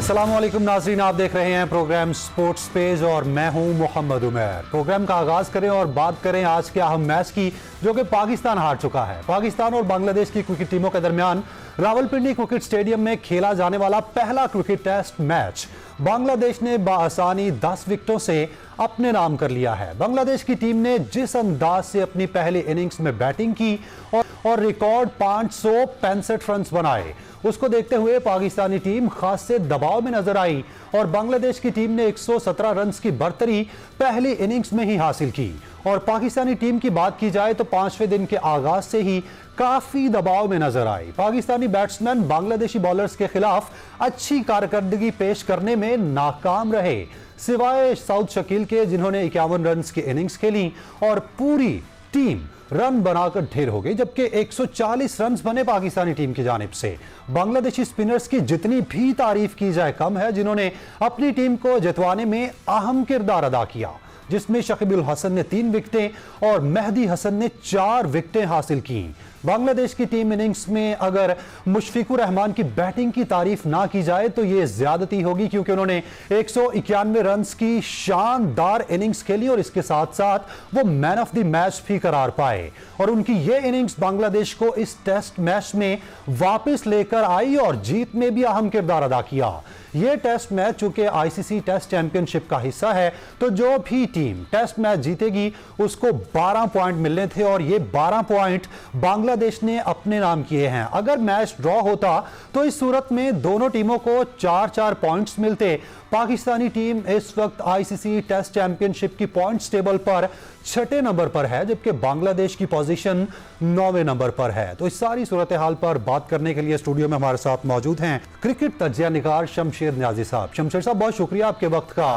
अस्सलामुअलैकुम नाज़रीन, आप देख रहे हैं प्रोग्राम स्पोर्ट्स पेज और मैं हूं मोहम्मद उमर। प्रोग्राम का आगाज करें और बात करें आज के अहम मैच की, जो कि पाकिस्तान हार चुका है। पाकिस्तान और बांग्लादेश की क्रिकेट टीमों के दरमियान रावलपिंडी क्रिकेट स्टेडियम में खेला जाने वाला पहला क्रिकेट टेस्ट मैच बांग्लादेश ने बाआसानी 10 विकेटों से अपने नाम कर लिया है। बांग्लादेश की टीम ने जिस अंदाज से अपनी पहली इनिंग्स में बैटिंग की और रिकॉर्ड 565 रन बनाए, उसको देखते हुए पाकिस्तानी टीम खास से दबाव में नजर आई और बांग्लादेश की टीम ने 117 रन की बढ़तरी पहली इनिंग्स में ही हासिल की। और पाकिस्तानी टीम की बात की जाए तो 5वें दिन के आगाज से ही काफी दबाव में नजर आई। पाकिस्तानी बैट्समैन बांग्लादेशी बॉलर्स के खिलाफ अच्छी कारकर्दगी पेश करने में नाकाम रहे, सिवाय साउथ शकील के, जिन्होंने 51 रन की इनिंग्स खेली और पूरी टीम रन बनाकर ढेर हो गई। जबकि 140 रन बने पाकिस्तानी टीम की जानिब से। बांग्लादेशी स्पिनर्स की जितनी भी तारीफ की जाए कम है, जिन्होंने अपनी टीम को जितवाने में अहम किरदार अदा किया, जिसमें शकीबुल हसन ने 3 विकेटें और मेहदी हसन ने 4 विकेटें हासिल की। बांग्लादेश की टीम इनिंग्स में अगर मुशफिकुर रहमान की बैटिंग की तारीफ ना की जाए तो यह ज्यादती होगी, क्योंकि उन्होंने 191 रन की शानदार इनिंग्स खेली और इसके साथ साथ वो मैन ऑफ द मैच भी करार पाए। और उनकी यह इनिंग्स बांग्लादेश को इस टेस्ट मैच में वापस लेकर आई और जीत में भी अहम किरदार अदा किया। यह टेस्ट मैच चूंकि आईसीसी टेस्ट चैंपियनशिप का हिस्सा है, तो जो भी टीम टेस्ट मैच जीतेगी उसको 12 पॉइंट मिलने थे और ये 12 पॉइंट बांग्लादेश ने अपने नाम किए हैं। अगर मैच ड्रॉ होता तो इस सूरत में दोनों टीमों को 4-4 पॉइंट्स मिलते। पाकिस्तानी टीम इस वक्त आईसीसी टेस्ट चैंपियनशिप की पॉइंट्स टेबल पर 6ठे नंबर पर है, जबकि बांग्लादेश की पोजीशन 9वें नंबर पर है। तो इस सारी सूरत हाल पर बात करने के लिए स्टूडियो में हमारे साथ मौजूद हैं क्रिकेट तज्जिया निगार शमशेर नियाजी साहब। शमशेर साहब, बहुत शुक्रिया आपके वक्त का।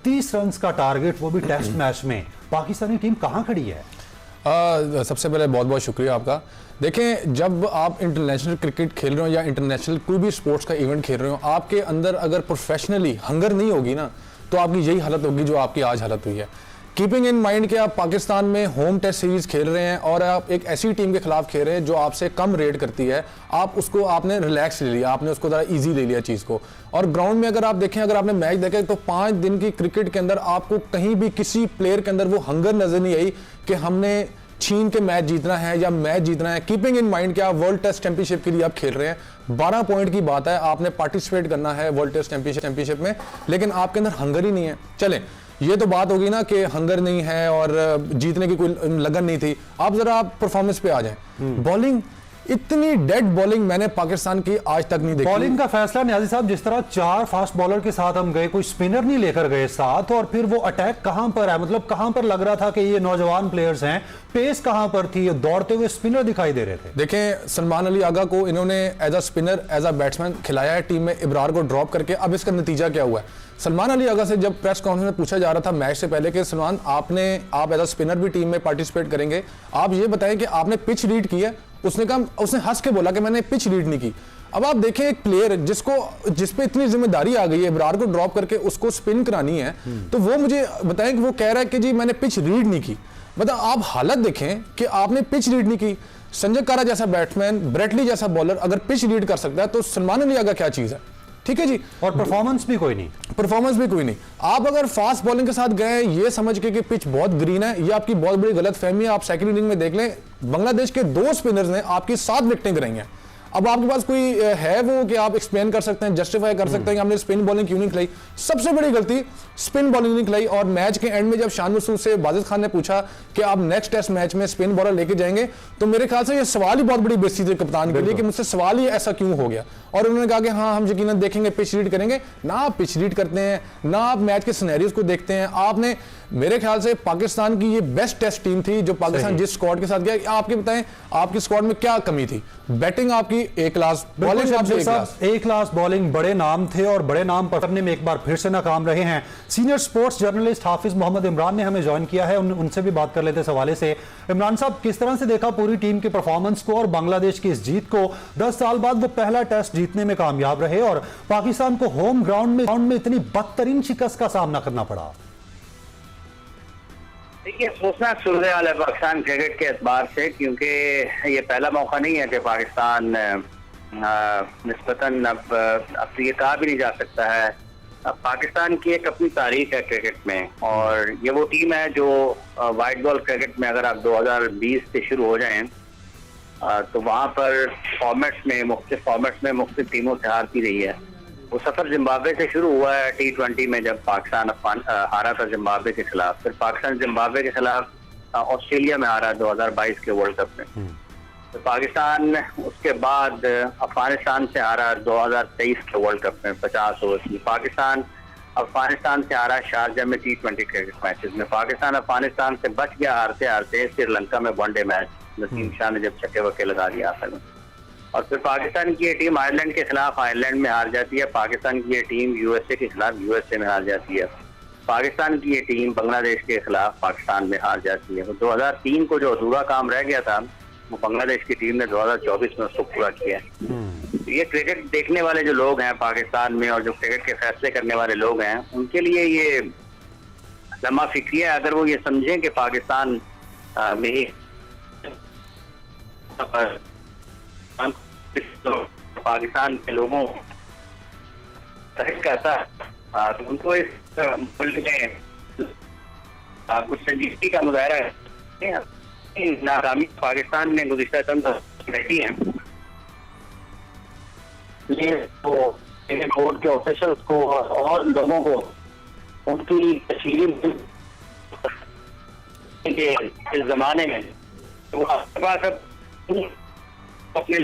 30 रन का टारगेट, वो भी टेस्ट मैच में। पाकिस्तानी टीम कहां खड़ी है? सबसे पहले बहुत बहुत शुक्रिया आपका। देखें, जब आप इंटरनेशनल क्रिकेट खेल रहे हो या इंटरनेशनल कोई भी स्पोर्ट्स का इवेंट खेल रहे हो, आपके अंदर अगर प्रोफेशनली हंगर नहीं होगी ना, तो आपकी यही हालत होगी जो आपकी आज हालत हुई है। कीपिंग इन माइंड कि आप पाकिस्तान में होम टेस्ट सीरीज खेल रहे हैं और आप एक ऐसी टीम के खिलाफ खेल रहे हैं जो आपसे कम रेट करती है, आपने रिलैक्स ले लिया, आपने उसको ज़रा ईजी ले लिया चीज़ को। और ग्राउंड में अगर आप देखें, अगर आपने मैच देखे तो 5 दिन की क्रिकेट के अंदर आपको कहीं भी किसी प्लेयर के अंदर वो हंगर नजर नहीं आई कि हमने छीन के मैच जीतना है या मैच जीतना है। कीपिंग इन माइंड कि आप वर्ल्ड टेस्ट चैंपियनशिप के लिए आप खेल रहे हैं, 12 पॉइंट की बात है, आपने पार्टिसिपेट करना है वर्ल्ड टेस्ट चैंपियनशिप में, लेकिन आपके अंदर हंगर ही नहीं है। चलें, ये तो बात होगी ना कि हंगर नहीं है और जीतने की कोई लगन नहीं थी। आप जरा परफॉर्मेंस पे आ जाएं। बॉलिंग, इतनी डेड बॉलिंग मैंने पाकिस्तान की आज तक नहीं देखी। बॉलिंग का फैसला नियाजी साहब, जिस तरह 4 फास्ट बॉलर के साथ हम गए, कोई स्पिनर नहीं लेकर गए साथ, और फिर वो अटैक कहां पर है, मतलब कहां पर लग रहा था कि ये नौजवान प्लेयर्स हैं, पेस कहां पर थी, ये दौड़ते हुए स्पिनर दिखाई दे रहे थे। देखें, सलमान अली आगा को इन्होंने as a spinner, as a batsman खिलाया है टीम में, इब्रार को ड्रॉप करके। अब इसका नतीजा क्या हुआ है? सलमान अली आगा से जब प्रेस कॉन्फ्रेंस में पूछा जा रहा था मैच से पहले कि सलमान, आप एज अ स्पिनर भी टीम में पार्टिसिपेट करेंगे, आप ये बताएं कि आपने पिच रीड की है? उसने कहा, उसने हंस के बोला कि मैंने पिच रीड नहीं की। अब आप देखें, एक प्लेयर जिस पे इतनी जिम्मेदारी आ गई है, इब्रार को ड्रॉप करके उसको स्पिन करानी है, तो वो मुझे बताएं कि वो कह रहा है कि जी मैंने पिच रीड नहीं की। मतलब आप हालत देखें कि आपने पिच रीड नहीं की। संजय कारा जैसा बैट्समैन, ब्रेटली जैसा बॉलर अगर पिच रीड कर सकता है तो सलमान अली आगा क्या चीज है? ठीक है जी। और परफॉर्मेंस भी कोई नहीं। आप अगर फास्ट बॉलिंग के साथ गए ये समझ के कि पिच बहुत ग्रीन है, ये आपकी बहुत बड़ी गलत फहमी है। आप सेकंड इनिंग में देख लें, बांग्लादेश के 2 स्पिनर्स ने आपकी 7 विकेटें कराई हैं। अब आपके पास कोई है वो कि आप एक्सप्लेन कर सकते हैं, जस्टिफाई कर सकते हैं कि हमने स्पिन बॉलिंग क्यों नहीं खिलाई? सबसे बड़ी गलती स्पिन बॉलिंग नहीं खिलाई। और मैच के एंड में जब शान मसूद से वाजिद खान ने पूछा कि आप नेक्स्ट टेस्ट मैच में स्पिन बॉलर लेके जाएंगे, तो मेरे ख्याल से ये सवाल ही बहुत बड़ी बेइज्जती थी कप्तान के लिए कि मुझसे सवाल ही ऐसा क्यों हो गया। और उन्होंने कहा कि हाँ, हम यकीनन देखेंगे, पिच रीड करेंगे। ना आप पिच रीड करते हैं, ना आप मैच के सिनेरियोज को देखते हैं। आपने, मेरे ख्याल से पाकिस्तान की ये बेस्ट टेस्ट टीम थी जो पाकिस्तान जिस स्क्वाड के साथ गया। आपके बताएं, आपकी स्क्वाड में क्या कमी थी? बैटिंग आपकी ए क्लास, बॉलिंग आपकी ए क्लास बॉलिंग, बड़े नाम थे और बड़े नाम पकड़ने में एक बार फिर से नाकाम रहे हैं। सीनियर स्पोर्ट्स जर्नलिस्ट हाफिज मोहम्मद इमरान ने हमें ज्वाइन किया है, उनसे भी बात कर लेते इस हवाले से। इमरान साहब, किस तरह से देखा पूरी टीम की परफॉर्मेंस को और बांग्लादेश की इस जीत को? 10 साल बाद वो पहला टेस्ट जीतने में कामयाब रहे और पाकिस्तान को होम ग्राउंड में इतनी बदतरीन शिकस्त का सामना करना पड़ा। देखिए, सोचना सूरत हाल है पाकिस्तान क्रिकेट के एतबार से, क्योंकि ये पहला मौका नहीं है कि पाकिस्तान निस्बतन अब तो ये कहा भी नहीं जा सकता है। अब पाकिस्तान की एक अपनी तारीख है क्रिकेट में, और ये वो टीम है जो वाइट बॉल क्रिकेट में अगर आप 2020 से शुरू हो जाएं तो वहाँ पर मुख्तलिफ फॉर्मेट्स में मुख्तलिफ टीमों से हारती रही है। वो सफर जिम्बाब्वे से शुरू हुआ है T20 में, जब पाकिस्तान हारा था जिम्बाब्वे के खिलाफ। फिर पाकिस्तान जिम्बाब्वे के खिलाफ ऑस्ट्रेलिया में हारा 2022 के वर्ल्ड कप में। तो पाकिस्तान उसके बाद अफगानिस्तान से हारा 2023 के वर्ल्ड कप में 50 ओवर की। पाकिस्तान अफगानिस्तान से हारा शारजा में T20 क्रिकेट मैचेस में। पाकिस्तान अफगानिस्तान से बच गया हारते हारते श्रीलंका में वनडे मैच, नसीम शाह ने जब छक्के वक्के लगा दिया आखिर में। और फिर पाकिस्तान की ये टीम आयरलैंड के खिलाफ आयरलैंड में हार जाती है। पाकिस्तान की ये टीम यूएसए के खिलाफ यूएसए में हार जाती है। पाकिस्तान की ये टीम बांग्लादेश के खिलाफ पाकिस्तान में हार जाती है। तो 2003 को जो अधूरा काम रह गया था वो बांग्लादेश की टीम ने 2024 में उसको पूरा किया है। तो ये क्रिकेट देखने वाले जो लोग हैं पाकिस्तान में और जो क्रिकेट के फैसले करने वाले लोग हैं, उनके लिए ये लम्हा फिक्री है। अगर वो ये समझें कि पाकिस्तान में तो पाकिस्तान के लोगों करता तो उनको इस मुल्क में कुछ संजीदगी का मुजाहरा है। नाकामी पाकिस्तान ने गुज़िश्ता चंद बैठी है, ये तो बोर्ड के ऑफिसर्स को और लोगों को उनकी तशरीह के इस जमाने में तो आपके पास अपने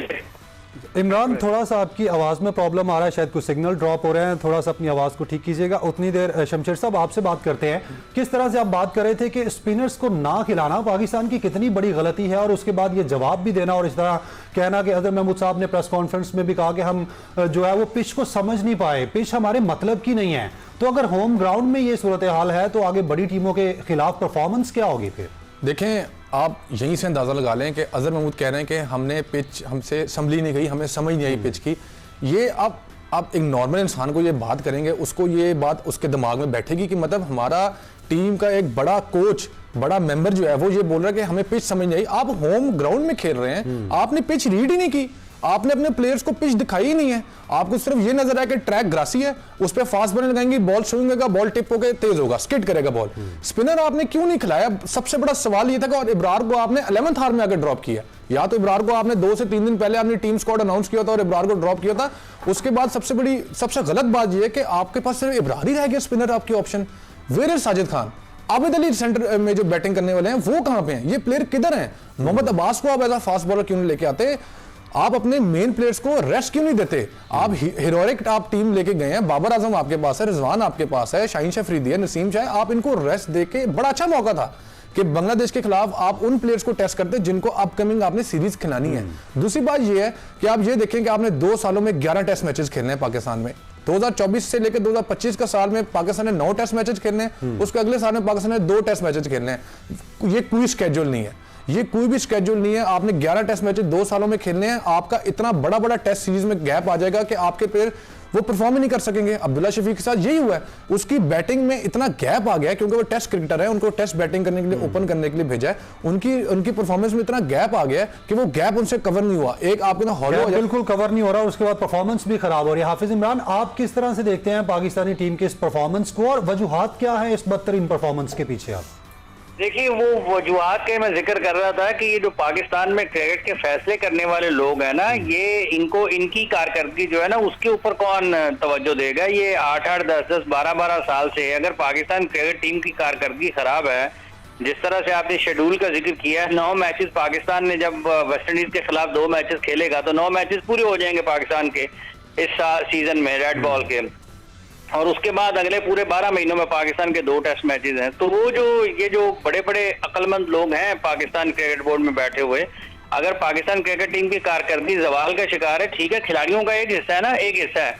इमरान, थोड़ा सा आपकी आवाज़ में प्रॉब्लम आ रहा है, शायद कुछ सिग्नल ड्रॉप हो रहे हैं, थोड़ा सा अपनी आवाज़ को ठीक कीजिएगा। उतनी देर शमशेर साहब आपसे बात करते हैं। किस तरह से आप बात कर रहे थे कि स्पिनर्स को ना खिलाना पाकिस्तान की कितनी बड़ी गलती है, और उसके बाद ये जवाब भी देना और इस तरह कहना कि अजहर महमूद साहब ने प्रेस कॉन्फ्रेंस में भी कहा कि हम जो है वो पिच को समझ नहीं पाए, पिच हमारे मतलब की नहीं है। तो अगर होम ग्राउंड में ये सूरत हाल है तो आगे बड़ी टीमों के खिलाफ परफॉर्मेंस क्या होगी फिर? देखें, आप यहीं से अंदाज़ा लगा लें कि अजहर महमूद कह रहे हैं कि हमने पिच हमसे संभली नहीं गई, हमें समझ नहीं आई पिच की। ये आप एक नॉर्मल इंसान को ये बात करेंगे, उसको ये बात उसके दिमाग में बैठेगी कि मतलब हमारा टीम का एक बड़ा कोच, बड़ा मेंबर जो है वो ये बोल रहा है कि हमें पिच समझ नहीं आई। आप होम ग्राउंड में खेल रहे हैं, आपने पिच रीड ही नहीं की, आपने अपने प्लेयर्स को पिच दिखाई ही नहीं है। आपको सिर्फ ये नजर आया कि ट्रैक ग्रासी है, उस पर फास्ट बॉल लगाएंगे, बॉल स्विंग होगा, बॉल टिप होकर तेज होगा, स्किड करेगा बॉल। स्पिनर आपने क्यों नहीं खिलाया? सबसे बड़ा सवाल ये था कि और इब्रार को आपने 11th आवर में आकर ड्रॉप किया। या तो इब्रार को आपने 2 से 3 दिन पहले आपने टीम स्क्वाड अनाउंस किया था और इब्रार को ड्रॉप किया था। उसके बाद सबसे गलत बात यह है कि आपके पास सिर्फ इब्रार ही रह गया स्पिनर आपकी option. Where is Sajid Khan? Abid Ali centre में जो बैटिंग करने वाले हैं वो कहां पे हैं? ये प्लेयर किधर हैं? मोहम्मद अब्बास को आप एज फास्ट बॉलर क्यों नहीं लेके आते? आप अपने मेन प्लेयर्स को रेस्ट क्यों नहीं देते? आप हीरोइक आप टीम लेके गए हैं, बाबर आजम आपके पास है, रिजवान आपके पास है, शाहीन शाह अफरीदी है, नसीम शाह, आप इनको रेस्ट देके बड़ा अच्छा मौका था कि बांग्लादेश के खिलाफ आप उन प्लेयर्स को टेस्ट करते जिनको अपकमिंग आपने सीरीज खिलानी है। दूसरी बात यह है कि आप ये देखें कि आपने 2 सालों में 11 टेस्ट मैचेस खेलने हैं पाकिस्तान में। 2024 से लेकर 2025 का साल में पाकिस्तान ने 9 टेस्ट मैचेस खेलने हैं, उसके अगले साल में पाकिस्तान ने 2 टेस्ट मैचेस खेलने हैं। ये कोई स्केड्यूल नहीं है, ये कोई भी स्केड्यूल नहीं है। आपने 11 टेस्ट मैचेस 2 सालों में खेलने हैं, आपका इतना बड़ा टेस्ट सीरीज में गैप आ जाएगा कि आपके प्लेयर वो परफॉर्म ही नहीं कर सकेंगे। अब्दुल्ला शफीक के साथ यही हुआ है, उसकी बैटिंग में इतना गैप आ गया क्योंकि वो टेस्ट क्रिकेटर है, उनको टेस्ट बैटिंग करने के लिए ओपन करने के लिए भेजा है, उनकी परफॉर्मेंस में इतना गैप आ गया कि वो गैप उनसे कवर नहीं हुआ। एक आपके हॉलो बिल्कुल कवर नहीं हो रहा, उसके बाद परफॉर्मेंस भी खराब हो रही है। हाफिज इमरान, आप किस तरह से देखते हैं पाकिस्तानी टीम के इस परफॉर्मेंस को, और वजूहात क्या है इस बदतरीन परफॉर्मेंस के पीछे? आप देखिए, वो वजूहात के मैं जिक्र कर रहा था कि ये जो पाकिस्तान में क्रिकेट के फैसले करने वाले लोग हैं ना, ये इनकी कारकर्दगी जो है ना उसके ऊपर कौन तवज्जो देगा? ये 8-8, 10-10, 12-12 साल से अगर पाकिस्तान क्रिकेट टीम की कारकर्दगी खराब है, जिस तरह से आपने शेड्यूल का जिक्र किया है, 9 मैचेस पाकिस्तान ने जब वेस्ट इंडीज के खिलाफ 2 मैचेस खेलेगा तो 9 मैचेस पूरे हो जाएंगे पाकिस्तान के इस सीजन में रेड बॉल के, और उसके बाद अगले पूरे 12 महीनों में पाकिस्तान के 2 टेस्ट मैचेस हैं। तो वो ये जो बड़े बड़े अक्लमंद लोग हैं पाकिस्तान क्रिकेट बोर्ड में बैठे हुए, अगर पाकिस्तान क्रिकेट टीम की कारकर्दगी जवाल का शिकार है, ठीक है, खिलाड़ियों का एक हिस्सा है ना, एक हिस्सा है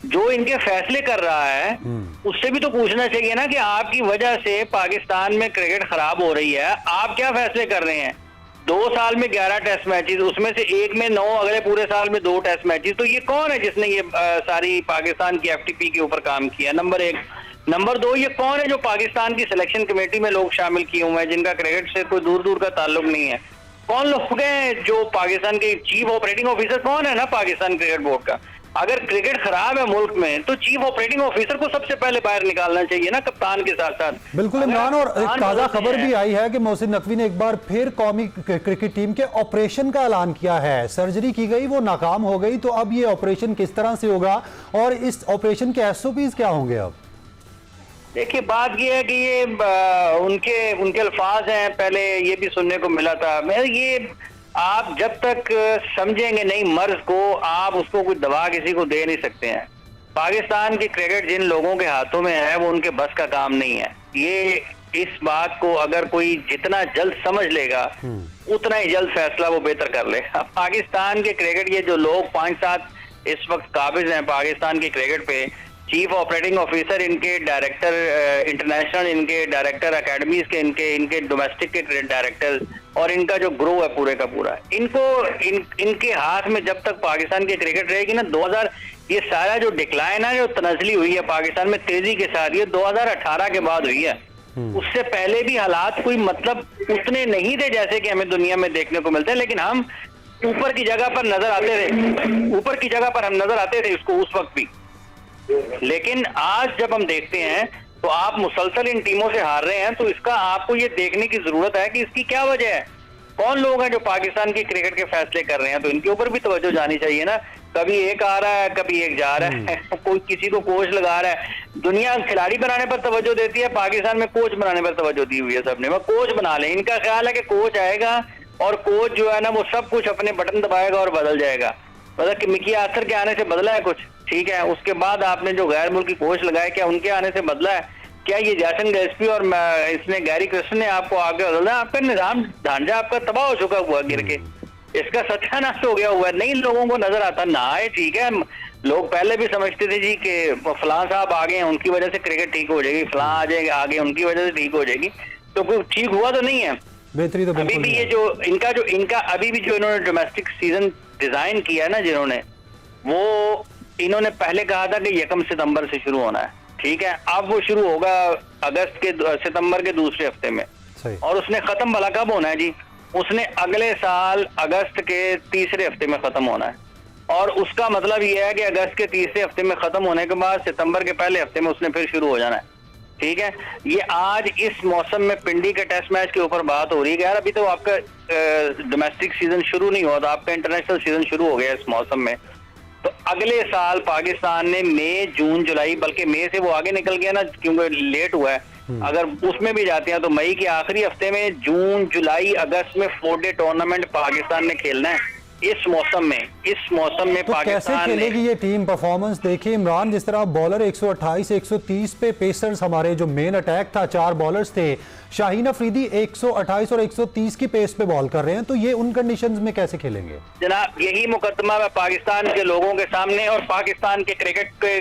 जो इनके फैसले कर रहा है, उससे भी तो पूछना चाहिए ना कि आपकी वजह से पाकिस्तान में क्रिकेट खराब हो रही है, आप क्या फैसले कर रहे हैं? 2 साल में 11 टेस्ट मैचेस, उसमें से एक में 9, अगले पूरे साल में 2 टेस्ट मैचेस। तो ये कौन है जिसने ये सारी पाकिस्तान की एफटीपी के ऊपर काम किया? नंबर 1। नंबर 2, ये कौन है जो पाकिस्तान की सिलेक्शन कमेटी में लोग शामिल किए हुए हैं जिनका क्रिकेट से कोई दूर दूर का ताल्लुक नहीं है? कौन लोग हैं जो पाकिस्तान के चीफ ऑपरेटिंग ऑफिसर कौन है ना पाकिस्तान क्रिकेट बोर्ड का? अगर क्रिकेट खराब है मुल्क में तो चीफ ऑपरेटिंग ऑफिसर को सबसे पहले बाहर निकालना चाहिए ना, कप्तान के साथ साथ। बिल्कुल इमरान, और एक ताजा खबर भी आई है कि मोहसिन नकवी ने एक बार फिर कौमी क्रिकेट टीम के ऑपरेशन का ऐलान किया है। सर्जरी की गई, वो नाकाम हो गई, तो अब ये ऑपरेशन किस तरह से होगा और इस ऑपरेशन के एसओपीज क्या होंगे? अब देखिए, बात ये है कि ये उनके अल्फाज हैं, पहले ये भी सुनने को मिला था। मैं ये आप जब तक समझेंगे नहीं मर्ज को, आप उसको कोई दवा किसी को दे नहीं सकते हैं। पाकिस्तान की क्रिकेट जिन लोगों के हाथों में है वो उनके बस का काम नहीं है। ये इस बात को अगर कोई जितना जल्द समझ लेगा उतना ही जल्द फैसला वो बेहतर कर ले। अब पाकिस्तान के क्रिकेट, ये जो लोग 5-7 इस वक्त काबिज हैं पाकिस्तान की क्रिकेट पे, चीफ ऑपरेटिंग ऑफिसर इनके, डायरेक्टर इंटरनेशनल इनके, डायरेक्टर अकेडमीज के इनके डोमेस्टिक के डायरेक्टर, और इनका जो ग्रो है पूरे का पूरा, इनके हाथ में जब तक पाकिस्तान की क्रिकेट रहेगी ना, 2000 ये सारा जो डिक्लाइन है, जो तनजली हुई है पाकिस्तान में तेजी के साथ, ये 2018 के बाद हुई है। उससे पहले भी हालात कोई मतलब उतने नहीं थे जैसे कि हमें दुनिया में देखने को मिलते हैं, लेकिन हम ऊपर की जगह पर नजर आते थे उसको उस वक्त भी। लेकिन आज जब हम देखते हैं तो आप मुसलसल इन टीमों से हार रहे हैं, तो इसका आपको ये देखने की जरूरत है कि इसकी क्या वजह है। कौन लोग हैं जो पाकिस्तान की क्रिकेट के फैसले कर रहे हैं, तो इनके ऊपर भी तवज्जो जानी चाहिए ना। कभी एक आ रहा है, कभी एक जा रहा है, कोई किसी को कोच लगा रहा है। दुनिया खिलाड़ी बनाने पर तवज्जो देती है, पाकिस्तान में कोच बनाने पर तवज्जो दी हुई है सबने। वो कोच बना ले, इनका ख्याल है कि कोच आएगा और कोच जो है ना वो सब कुछ अपने बटन दबाएगा और बदल जाएगा। मतलब कि मिकी आर्थर के आने से बदला है कुछ, ठीक है। उसके बाद आपने जो गैर मुल्की कोच लगाए, क्या उनके आने से बदला है? क्या ये जैसन गैस्पी और इसने गैरी क्रिस्टन ने आपको आगे बदला? आपका निजाम ढांचा आपका तबाह हो चुका हुआ गिर के, इसका सत्यानाश हो गया हुआ है। नहीं लोगों को नजर आता ना है, ठीक है। लोग पहले भी समझते थे जी कि फलां साहब आ गए हैं उनकी वजह से क्रिकेट ठीक हो जाएगी, फलां आ जाएगा आगे उनकी वजह से ठीक हो जाएगी, तो कोई ठीक हुआ तो नहीं है। बेहतरी तो अभी भी ये जो इनका अभी भी जो इन्होंने डोमेस्टिक सीजन डिजाइन किया है ना जिन्होंने, वो इन्होंने पहले कहा था कि 1 सितंबर से शुरू होना है, ठीक है। अब वो शुरू होगा सितंबर के दूसरे हफ्ते में, और उसने खत्म भला कब होना है जी? उसने अगले साल अगस्त के तीसरे हफ्ते में खत्म होना है। और उसका मतलब ये है कि अगस्त के तीसरे हफ्ते में खत्म होने के बाद सितंबर के पहले हफ्ते में उसने फिर शुरू हो जाना है, ठीक है। ये आज इस मौसम में पिंडी के टेस्ट मैच के ऊपर बात हो रही है। यार अभी तो आपका डोमेस्टिक सीजन शुरू नहीं हुआ था, आपका इंटरनेशनल सीजन शुरू हो गया इस मौसम में। तो अगले साल पाकिस्तान ने मई, जून, जुलाई, बल्कि मई से वो आगे निकल गया ना क्योंकि लेट हुआ है, अगर उसमें भी जाते हैं तो मई के आखिरी हफ्ते में, जून, जुलाई, अगस्त में 4 डे टूर्नामेंट पाकिस्तान ने खेलना है। इस मौसम में तो पाकिस्तान कैसे खेलेगी ये टीम? परफॉर्मेंस देखिए इमरान, जिस तरह बॉलर 128 130 पे, पेसर्स हमारे जो मेन अटैक था 4 बॉलर्स थे, शाहीन अफरीदी 128 और 130 की पेस पे बॉल कर रहे हैं, तो ये उन कंडीशंस में कैसे खेलेंगे? जनाब यही मुकदमा मैं पाकिस्तान के लोगों के सामने और पाकिस्तान के क्रिकेट के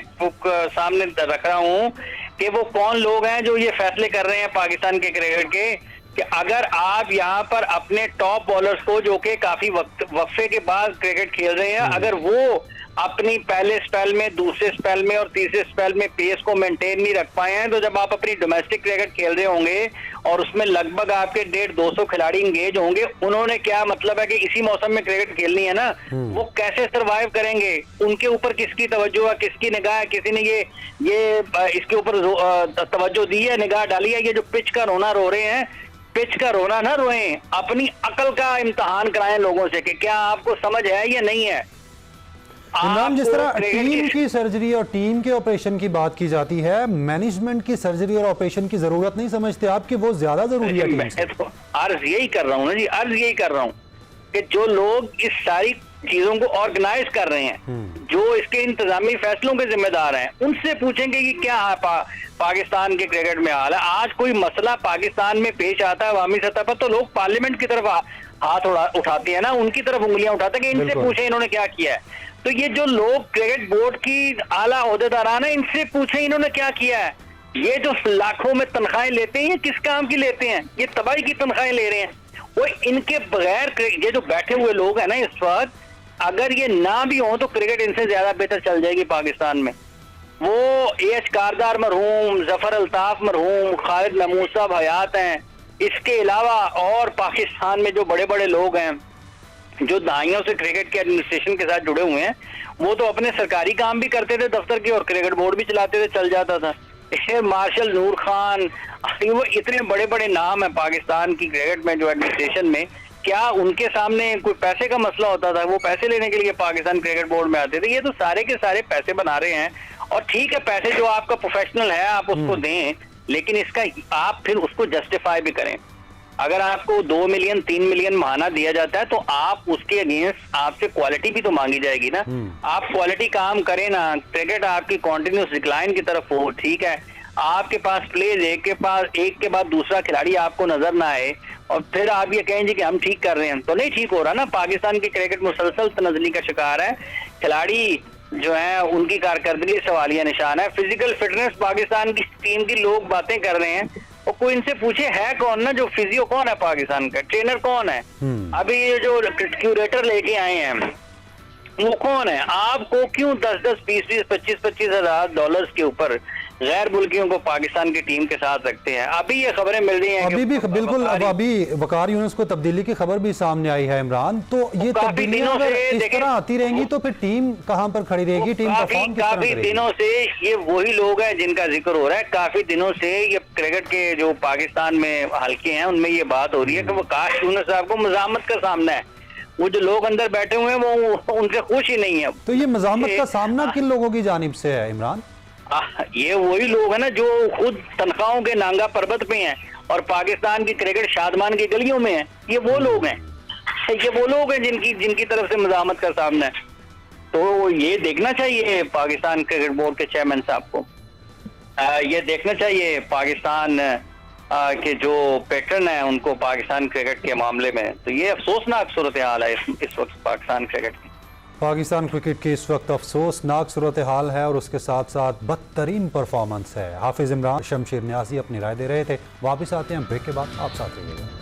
सामने रख रहा हूँ कि वो कौन लोग हैं जो ये फैसले कर रहे हैं पाकिस्तान के क्रिकेट के, कि अगर आप यहाँ पर अपने टॉप बॉलर्स को जो कि काफी वक्फे के बाद क्रिकेट खेल रहे हैं, अगर वो अपनी पहले स्पेल में, दूसरे स्पेल में और तीसरे स्पेल में पेस को मेंटेन नहीं रख पाए हैं, तो जब आप अपनी डोमेस्टिक क्रिकेट खेल रहे होंगे और उसमें लगभग आपके 150-200 खिलाड़ी इंगेज होंगे, उन्होंने क्या मतलब है कि इसी मौसम में क्रिकेट खेलनी है ना, वो कैसे सरवाइव करेंगे? उनके ऊपर किसकी तवज्जो है, किसकी निगाह है? किसी ने ये इसके ऊपर तवज्जो दी है, निगाह डाली है? ये जो पिच का रोना रो रहे हैं, पिच का रोना ना रोएं, अपनी अकल का इम्तिहान कराएं लोगों से कि क्या आपको समझ है या नहीं है। इमरान, जिस तरह टीम की सर्जरी और टीम के ऑपरेशन की बात की जाती है, मैनेजमेंट की सर्जरी और ऑपरेशन की जरूरत नहीं समझते आप कि वो ज्यादा जरूरी है? मैं तो अर्ज यही कर रहा हूँ ना जी, अर्ज यही कर रहा हूँ कि जो लोग इस सारी चीजों को ऑर्गेनाइज कर रहे हैं, जो इसके इंतजामी फैसलों के जिम्मेदार हैं, उनसे पूछेंगे कि क्या पाकिस्तान के क्रिकेट में हाल है। आज कोई मसला पाकिस्तान में पेश आता है अवामी सतह पर, तो लोग पार्लियामेंट की तरफ हाथ उठाते हैं ना, उनकी तरफ उंगलियां उठाते हैं कि इनसे पूछे इन्होंने क्या किया है। तो ये जो लोग क्रिकेट बोर्ड की आला ओहदेदारान है, इनसे पूछे इन्होंने क्या किया है। ये जो लाखों में तनख्वाहें लेते हैं, ये किस काम की लेते हैं? ये तबाही की तनख्वाहें ले रहे हैं। वो इनके बगैर ये जो बैठे हुए लोग हैं ना इस वक्त, अगर ये ना भी हो तो क्रिकेट इनसे ज्यादा बेहतर चल जाएगी पाकिस्तान में। वो एच कारदार मरहूम, जफर अल्ताफ मरहूम, खालिद महमूद साहब हयात हैं, इसके अलावा और पाकिस्तान में जो बड़े बड़े लोग हैं जो दहाइयों से क्रिकेट के एडमिनिस्ट्रेशन के साथ जुड़े हुए हैं, वो तो अपने सरकारी काम भी करते थे दफ्तर के और क्रिकेट बोर्ड भी चलाते थे, चल जाता था। मार्शल नूर खान, वो इतने बड़े बड़े नाम है पाकिस्तान की क्रिकेट में जो एडमिनिस्ट्रेशन में, क्या उनके सामने कोई पैसे का मसला होता था? वो पैसे लेने के लिए पाकिस्तान क्रिकेट बोर्ड में आते थे। ये तो सारे के सारे पैसे बना रहे हैं। और ठीक है, पैसे जो आपका प्रोफेशनल है आप उसको दें, लेकिन इसका आप फिर उसको जस्टिफाई भी करें। अगर आपको 2 मिलियन 3 मिलियन माना दिया जाता है तो आप उसके अगेंस्ट आपसे क्वालिटी भी तो मांगी जाएगी ना। आप क्वालिटी काम करें ना, क्रिकेट आपकी कॉन्टिन्यूस डिक्लाइन की तरफ हो, ठीक है, आपके पास प्लेज एक के बाद दूसरा खिलाड़ी आपको नजर ना आए और फिर आप ये कहेंगे कि हम ठीक कर रहे हैं, तो नहीं ठीक हो रहा ना। पाकिस्तान की क्रिकेट मुसलसल तनज़ली का शिकार है। खिलाड़ी जो है उनकी कारकर्दगी सवालिया निशान है। फिजिकल फिटनेस पाकिस्तान की टीम की लोग बातें कर रहे हैं और कोई इनसे पूछे है कौन ना, जो फिजियो कौन है पाकिस्तान का, ट्रेनर कौन है? अभी ये जो क्यूरेटर लेके आए हैं वो कौन है? आपको क्यों 10-10, 20-20, 25-25 हजार डॉलर्स के ऊपर गैर मुल्कियों को पाकिस्तान की टीम के साथ रखते हैं? अभी ये खबरें मिल रही हैं अभी भी बिल्कुल, अब अभी वकार यूनुस को तब्दीली की खबर भी सामने आई है इमरान। तो ये तब्दीलियां अगर इस तरह आती रहेंगी तो फिर टीम कहां पर खड़ी रहेगी? टीम परफॉर्म किस तरह काफी दिनों से ये वही लोग हैं जिनका जिक्र हो रहा है। काफी दिनों से ये क्रिकेट के जो पाकिस्तान में हल्के हैं उनमें ये बात हो रही है कि वकार यूनुस साहब को मज़ामत का सामना है। वो जो लोग अंदर बैठे हुए हैं वो उनसे खुश ही नहीं है। तो ये मज़ामत का सामना किन लोगों की जानिब से है इमरान? ये वही लोग हैं ना जो खुद तनख्वाहों के नांगा पर्वत पे हैं और पाकिस्तान की क्रिकेट शादमान की गलियों में है। ये वो लोग हैं, ये वो लोग हैं जिनकी तरफ से मज़ामत का सामना है। तो ये देखना चाहिए पाकिस्तान क्रिकेट बोर्ड के चेयरमैन साहब को, ये देखना चाहिए पाकिस्तान के जो पैटर्न है उनको पाकिस्तान क्रिकेट के मामले में। तो ये अफसोसनाक सूरत हाल है इस वक्त पाकिस्तान क्रिकेट की। पाकिस्तान क्रिकेट की इस वक्त अफसोसनाक सूरत हाल है और उसके साथ साथ बदतरीन परफॉर्मेंस है। हाफिज इमरान, शमशेर न्याजी अपनी राय दे रहे थे। वापस आते हैं ब्रेक के बाद, आप साथ रहिएगा।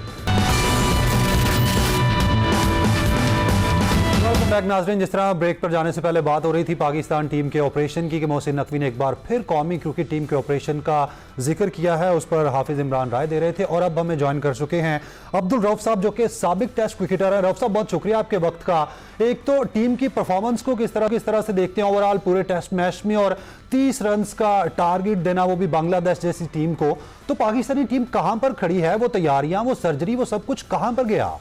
वेलकम बैक नाज़रीन। जिस तरह ब्रेक पर जाने से पहले बात हो रही थी पाकिस्तान टीम के ऑपरेशन की कि मोहसिन नकवी ने एक बार फिर कौमी क्रिकेट टीम के ऑपरेशन का जिक्र किया है, उस पर हाफिज इमरान राय दे रहे थे। और अब हमें ज्वाइन कर चुके हैं अब्दुल रऊफ साहब जो कि साबिक टेस्ट क्रिकेटर है। रऊफ साहब, बहुत शुक्रिया आपके वक्त का। एक तो टीम की परफॉर्मेंस को किस तरह से देखते हैं ओवरऑल पूरे टेस्ट मैच में, और 30 रन का टारगेट देना वो भी बांग्लादेश जैसी टीम को, तो पाकिस्तानी टीम कहां पर खड़ी है? वो तैयारियां, वो सर्जरी, वो सब कुछ कहां पर गया?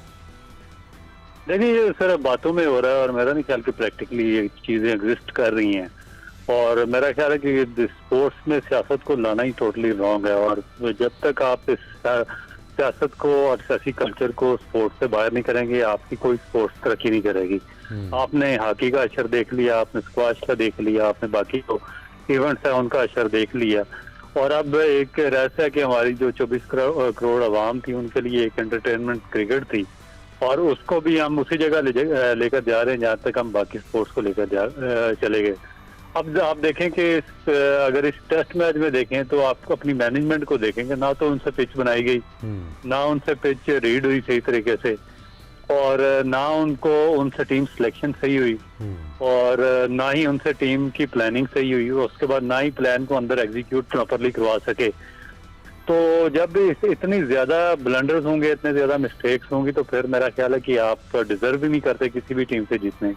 देखिए, ये सिर्फ बातों में हो रहा है और मेरा नहीं ख्याल कि प्रैक्टिकली ये चीजें एग्जिस्ट कर रही हैं। और मेरा ख्याल है कि स्पोर्ट्स में सियासत को लाना ही टोटली रॉन्ग है। और जब तक आप इस सियासत को और सियासी कल्चर को स्पोर्ट्स से बाहर नहीं करेंगे, आपकी कोई स्पोर्ट्स तरक्की नहीं करेगी। आपने हॉकी का अशर देख लिया, आपने स्क्वाश का देख लिया, आपने बाकी जो इवेंट्स है उनका अशर देख लिया। और अब एक रहस्य है कि हमारी जो 24 करोड़ आवाम थी उनके लिए एक एंटरटेनमेंट क्रिकेट थी, और उसको भी हम उसी जगह लेकर जा रहे हैं जहाँ तक हम बाकी स्पोर्ट्स को लेकर चले गए। अब आप देखें कि अगर इस टेस्ट मैच में देखें तो आप अपनी मैनेजमेंट को देखेंगे, ना तो उनसे पिच बनाई गई, ना उनसे पिच रीड हुई सही तरीके से, और ना उनसे टीम सिलेक्शन सही हुई, और ना ही उनसे टीम की प्लानिंग सही हुई, उसके बाद ना ही प्लान को अंदर एग्जीक्यूट प्रॉपरली करवा सके। तो जब इतनी ज्यादा ब्लंडर्स होंगे, इतने ज्यादा मिस्टेक्स होंगी, तो फिर मेरा ख्याल है कि आप डिजर्व भी नहीं करते किसी भी टीम से जीतने।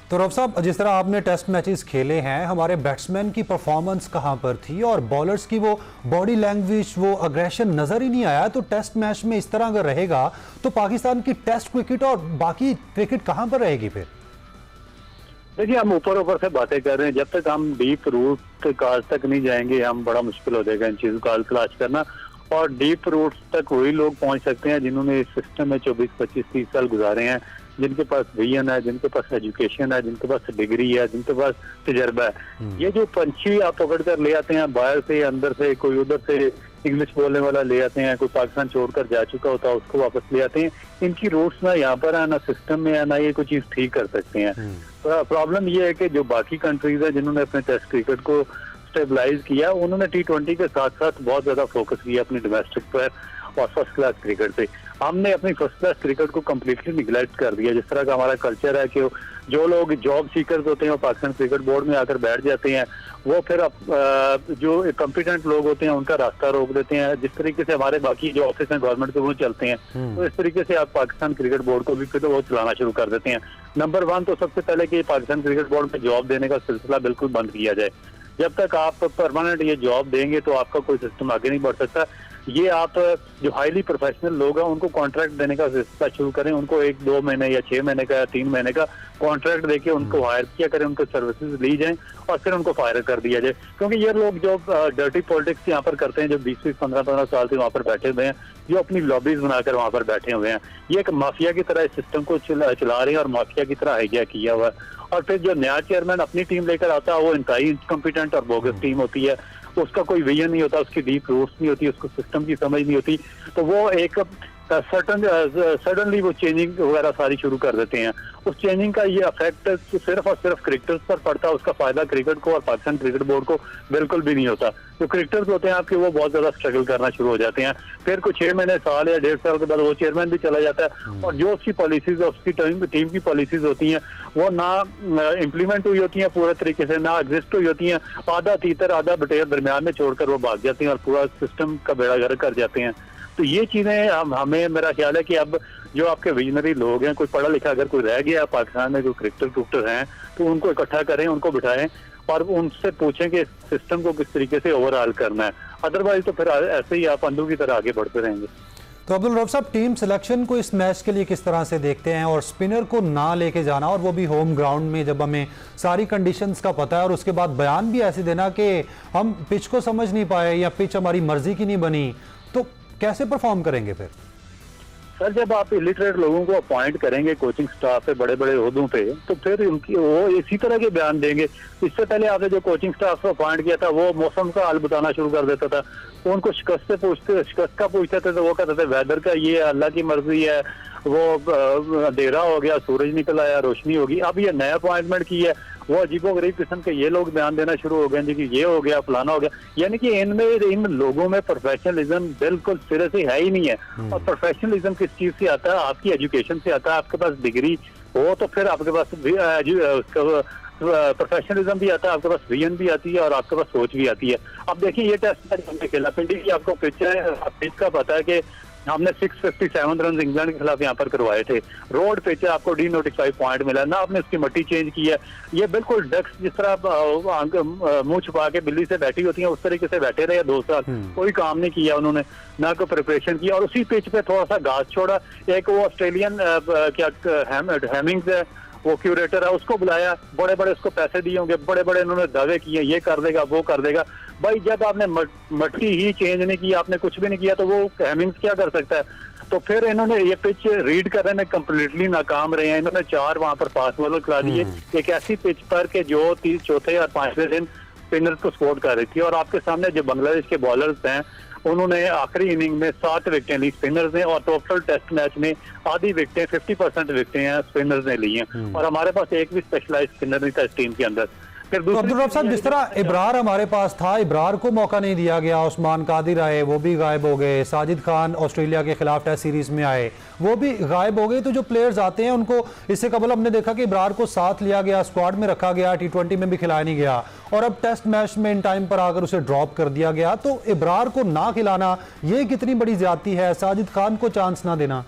तो रऊफ साहब, जिस तरह आपने टेस्ट मैचेस खेले हैं, हमारे बैट्समैन की परफॉर्मेंस कहां पर थी और बॉलर्स की वो बॉडी लैंग्वेज, वो अग्रेशन नजर ही नहीं आया। तो टेस्ट मैच में इस तरह अगर रहेगा तो पाकिस्तान की टेस्ट क्रिकेट और बाकी क्रिकेट कहां पर रहेगी फिर? देखिए, हम ऊपर से बातें कर रहे हैं, जब तक हम डीप रूट काज तक नहीं जाएंगे हम बड़ा मुश्किल हो जाएगा इन चीजों का हल तलाश करना। और डीप रूट तक वही लोग पहुंच सकते हैं जिन्होंने इस सिस्टम में 24, 25, 30 साल गुजारे हैं, जिनके पास विजन है, जिनके पास एजुकेशन है, जिनके पास डिग्री है, जिनके पास तजर्बा है। ये जो पंछी आप पकड़ कर ले आते हैं बाहर से, अंदर से, कोई उधर से इंग्लिश बोलने वाला ले आते हैं, कोई पाकिस्तान छोड़कर जा चुका होता है उसको वापस ले आते हैं, इनकी रूट्स ना यहाँ पर है, ना सिस्टम में है, ना ये कोई चीज ठीक कर सकते हैं। प्रॉब्लम ये है कि जो बाकी कंट्रीज है जिन्होंने अपने टेस्ट क्रिकेट को स्टेबलाइज किया, उन्होंने T20 के साथ साथ बहुत ज्यादा फोकस किया अपनी डोमेस्टिक पर और फर्स्ट क्लास क्रिकेट पे। हमने अपनी फर्स्ट क्लास क्रिकेट को कम्प्लीटली निगलेक्ट कर दिया। जिस तरह का हमारा कल्चर है कि जो लोग जॉब सीकर्स होते हैं वो पाकिस्तान क्रिकेट बोर्ड में आकर बैठ जाते हैं, वो फिर जो कॉम्पिटेंट लोग होते हैं उनका रास्ता रोक देते हैं। जिस तरीके से हमारे बाकी जो ऑफिस हैं गवर्नमेंट के वो चलते हैं, तो इस तरीके से आप पाकिस्तान क्रिकेट बोर्ड को भी फिर वो चलाना शुरू कर देते हैं। नंबर 1 तो सबसे पहले कि पाकिस्तान क्रिकेट बोर्ड में जॉब देने का सिलसिला बिल्कुल बंद किया जाए। जब तक आप परमानेंट ये जॉब देंगे तो आपका कोई सिस्टम आगे नहीं बढ़ सकता। ये आप जो हाईली प्रोफेशनल लोग हैं उनको कॉन्ट्रैक्ट देने का सिलसिला शुरू करें, उनको 1-2 महीने या 6 महीने का या 3 महीने का कॉन्ट्रैक्ट देके उनको हायर किया करें, उनको सर्विसेज ली जाएं और फिर उनको फायर कर दिया जाए। क्योंकि ये लोग जो डर्टी पॉलिटिक्स यहाँ पर करते हैं, जो 20-20, 15-15 साल से वहाँ पर बैठे हुए हैं, जो अपनी लॉबीज बनाकर वहाँ पर बैठे हुए हैं, ये एक माफिया की तरह इस सिस्टम को चला रहे हैं और माफिया की तरह हाईजैक किया हुआ है। और फिर जो नया चेयरमैन अपनी टीम लेकर आता है वो इंतहाई इनकम्पिटेंट और बोगस टीम होती है, उसका कोई विजन नहीं होता, उसकी डीप रूट्स नहीं होती, उसको सिस्टम की समझ नहीं होती, तो वो एक सडनली वो चेंजिंग वगैरह सारी शुरू कर देते हैं। उस चेंजिंग का ये इफेक्ट सिर्फ और सिर्फ क्रिकेटर्स पर पड़ता है, उसका फायदा क्रिकेट को और पाकिस्तान क्रिकेट बोर्ड को बिल्कुल भी नहीं होता। जो क्रिकेटर्स होते हैं आपके वो बहुत ज्यादा स्ट्रगल करना शुरू हो जाते हैं। फिर कुछ 6 महीने, साल या 1.5 साल के बाद वो चेयरमैन भी चला जाता है और जो उसकी पॉलिसीज, उसकी टीम की पॉलिसीज होती हैं वो ना इम्प्लीमेंट हुई होती हैं पूरे तरीके से, ना एग्जिस्ट हुई होती हैं, आधा तीतर आधा बटेर दरमियान में छोड़कर वो भाग जाते हैं और पूरा सिस्टम का बेड़ा गर्क कर जाते हैं। तो ये चीजें हमें, मेरा ख्याल है कि अब जो आपके विजनरी लोग हैं, कोई पढ़ा लिखा अगर कोई रह गया पाकिस्तान में, कोई क्रिकेटर हैं, तो उनको इकट्ठा करें, उनको बिठाएं और उनसे पूछें कि सिस्टम को किस तरीके से ओवरऑल करना है। अदरवाइज तो फिर ऐसे ही आप अंधों की तरह आगे बढ़ते रहेंगे। तो अब्दुल रऊफ साहब, टीम सिलेक्शन को इस मैच के लिए किस तरह से देखते हैं, और स्पिनर को ना लेके जाना और वो भी होम ग्राउंड में, जब हमें सारी कंडीशंस का पता है, और उसके बाद बयान भी ऐसे देना कि हम पिच को समझ नहीं पाए या पिच हमारी मर्जी की नहीं बनी, तो कैसे परफॉर्म करेंगे फिर? सर, जब आप इलिटरेट लोगों को अपॉइंट करेंगे कोचिंग स्टाफ पे, बड़े बड़े ओहदों पे, तो फिर उनकी वो इसी तरह के बयान देंगे। इससे पहले आपने जो कोचिंग स्टाफ को अपॉइंट किया था वो मौसम का हाल बताना शुरू कर देता था, तो उनको शिकस्त का पूछते थे तो वो कहते थे वेदर का ये अल्लाह की मर्जी है, वो अंधेरा हो गया, सूरज निकल आया, रोशनी होगी। अब ये नया अपॉइंटमेंट की है, वो अजीबोगरीब किस्म के ये लोग बयान देना शुरू हो गए जी कि ये हो गया, फलाना हो गया। यानी कि इन लोगों में प्रोफेशनलिज्म बिल्कुल सिरे से है ही नहीं है। और प्रोफेशनलिज्म किस चीज से आता है? आपकी एजुकेशन से आता है। आपके पास डिग्री हो तो फिर आपके पास प्रोफेशनलिज्म भी आता है, आपके पास विजन भी आती है और आपके पास सोच भी आती है। अब देखिए, ये टेस्ट मैच हमने खेला, पिंडी की आपको पिच है, पिच का पता है कि हमने 657 रन इंग्लैंड के खिलाफ यहाँ पर करवाए थे। रोड पिच है, आपको डी-नोटिफाई पॉइंट मिला ना, आपने उसकी मट्टी चेंज की है। ये बिल्कुल डक्स जिस तरह मुंह छुपा के बिल्ली से बैठी होती है उस तरीके से बैठे रहे 2 साल, कोई काम नहीं किया उन्होंने, ना कोई प्रिपरेशन किया। और उसी पिच पे थोड़ा सा घास छोड़ा, एक वो ऑस्ट्रेलियन हेमिंग्स है, वो क्यूरेटर है, उसको बुलाया, बड़े बड़े उसको पैसे दिए होंगे, बड़े बड़े उन्होंने दावे किए, ये कर देगा, वो कर देगा। भाई, जब आपने मट्टी ही चेंज नहीं किया, आपने कुछ भी नहीं किया, तो वो हेमिंग्स क्या कर सकता है? तो फिर इन्होंने ये पिच रीड करने में कंप्लीटली नाकाम रहे हैं। इन्होंने 4 वहां पर फास्ट बॉलर खिला दिए, एक ऐसी पिच पर के जो 4थे और 5वें दिन स्पिनर्स को सपोर्ट कर रही थी। और आपके सामने जो बांग्लादेश के बॉलर्स हैं, उन्होंने आखिरी इनिंग में 7 विकेटें ली स्पिनर्स ने, और टोटल टेस्ट मैच में आधी विकेटें 50% विकेटें हैं स्पिनर्स ने ली हैं। और हमारे पास एक भी स्पेशलाइज्ड स्पिनर नहीं था इस टीम के अंदर। तो अब्दुल रऊफ साहब, जिस तरह इब्रार हमारे पास था, इब्रार को मौका नहीं दिया गया, उस्मान कादिर आए, वो भी गायब हो गए, साजिद खान ऑस्ट्रेलिया के खिलाफ टेस्ट सीरीज में आए, वो भी गायब हो गए। तो जो प्लेयर्स आते हैं उनको, इससे कबल हमने देखा कि इब्रार को साथ लिया गया, स्क्वाड में रखा गया, T20 में भी खिलाया नहीं गया, और अब टेस्ट मैच में इन टाइम पर आकर उसे ड्रॉप कर दिया गया। तो इब्रार को ना खिलाना ये कितनी बड़ी ज्यादती है, साजिद खान को चांस ना देना?